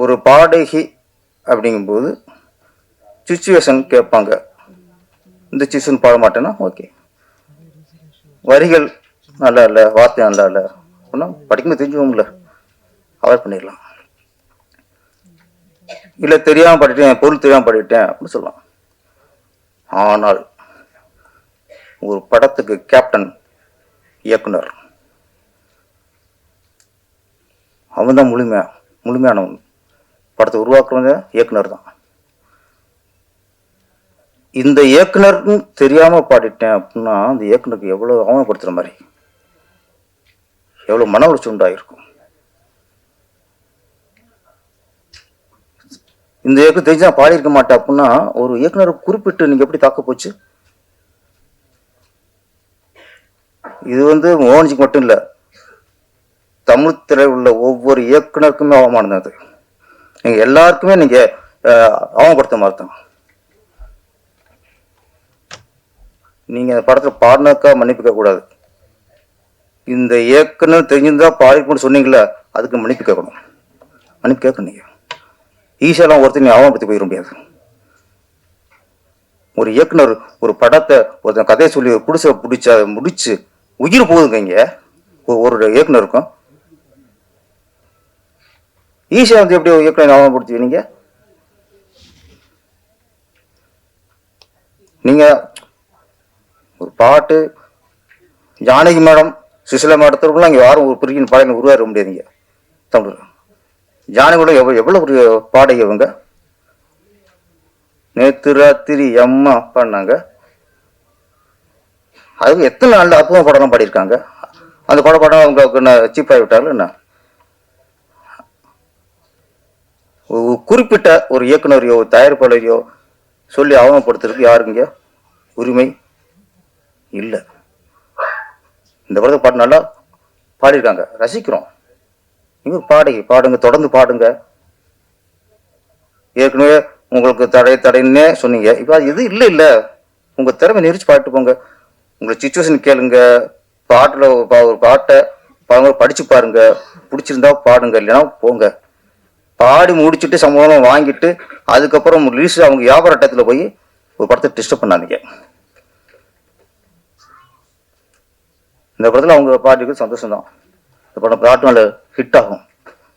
ஒரு பாடகி அப்படிங்கும்போது சுச்சுவேஷன் கேட்பாங்க. இந்த சுச்சுவேஷன் பாட மாட்டேன்னா ஓகே, வரிகள் நல்லா இல்லை, வார்த்தை நல்லா இல்லை அப்படின்னா படிக்கும்போது தெரிஞ்சுவோம்ல, அவாய்ட் பண்ணிடலாம். இல்லை தெரியாமல் பாடிட்டேன், பொருள் தெரியாமல் பாடிட்டேன் அப்படின்னு சொல்லலாம். ஆனால் ஒரு படத்துக்கு கேப்டன், இயக்குனர், அவன் தான் முழுமையானவன். படத்தை உருவாக்குறவங்க இயக்குனர் தான். இந்த இயக்குனருக்கு தெரியாமல் பாடிட்டேன் அப்படின்னா அந்த இயக்குனருக்கு எவ்வளோ அவமானப்படுத்துகிற மாதிரி, எவ்வளோ மன உளைச்சல் உண்டாயிருக்கும். இந்த இயக்குனர் தெரிஞ்சு நான் பாடியிருக்க மாட்டேன் அப்படின்னா ஒரு இயக்குனரை குறிப்பிட்டு நீங்கள் எப்படி தாக்க போச்சு? இது மோகன்ஜிக்கு மட்டும் இல்லை, தமிழ் திரையில் உள்ள ஒவ்வொரு இயக்குனருக்குமே அவமானம் அது. நீங்கள் எல்லாருக்குமே நீங்கள் அவமானப்படுத்த மாதிரி தான். நீங்கள் அந்த படத்தில் பாடினாக்கா மன்னிப்பு கேட்கக்கூடாது. இந்த இயக்குனர் தெரிஞ்சிருந்தா பாடிக்கணும்னு சொன்னீங்களே, அதுக்கு மன்னிப்பு கேட்கணும். மன்னிப்பு கேட்கணும். நீங்கள் ஈஸியெல்லாம் ஒருத்தர் நீ அவமானப்படுத்தி போயிட முடியாது. ஒரு இயக்குனர் ஒரு படத்தை ஒருத்தன் கதையை சொல்லி பிடிச்சி அதை முடிச்சு உயிர் போகுதுங்க. இங்கே ஒரு இயக்குனருக்கும் ஈஸியாக எப்படி இயக்குனர் அவமானப்படுத்துவீங்க? நீங்கள் ஒரு பாட்டு ஜானகி மேடம், சுசிலா மேடத்திற்குலாம் இங்கே யாரும் ஒரு பெரிய பாடகை உருவாக முடியாதுங்க. தமிழ் ஜானகியோட எவ்வளோ ஒரு பாடகை அவங்க. நேற்று ராத்திரி அம்மா பாடினாங்க, அது எத்தனை நல்ல அற்புதமாக படம் பாடியிருக்காங்க. அந்த படம் அவங்க சீப்பாகி விட்டார்கள். என்ன குறிப்பிட்ட ஒரு இயக்குனரையோ தயாரிப்பாளரையோ சொல்லி அவமானப்படுத்துறதுக்கு யாருங்க உரிமை இல்லை. இந்த படத்தை பாட்டு நல்லா பாடியிருக்காங்க, ரசிக்கிறோம். நீங்கள் பாடகி பாடுங்க, தொடர்ந்து பாடுங்க. ஏற்கனவே உங்களுக்கு தடைன்னே சொன்னீங்க, இப்போ அது எது இல்லை உங்கள் திறமை நெரிச்சு பாட்டு போங்க. உங்களை சுச்சுவேஷன் கேளுங்க, பாட்டில் ஒரு பாட்டை படித்து பாருங்க, பிடிச்சிருந்தா பாடுங்க, இல்லைன்னா போங்க. பாடி முடிச்சுட்டு சம்பளம் வாங்கிட்டு அதுக்கப்புறம் ரிலீஸ் அவங்க வியாபார டயத்தில் போய் ஒரு படத்தை டிஸ்டர்ப் பண்ணாதீங்க. இந்த படத்தில் அவங்க பாட்டுக்கு சந்தோஷம் தான். இந்த படம் பாட்டு நல்ல ஹிட் ஆகும்.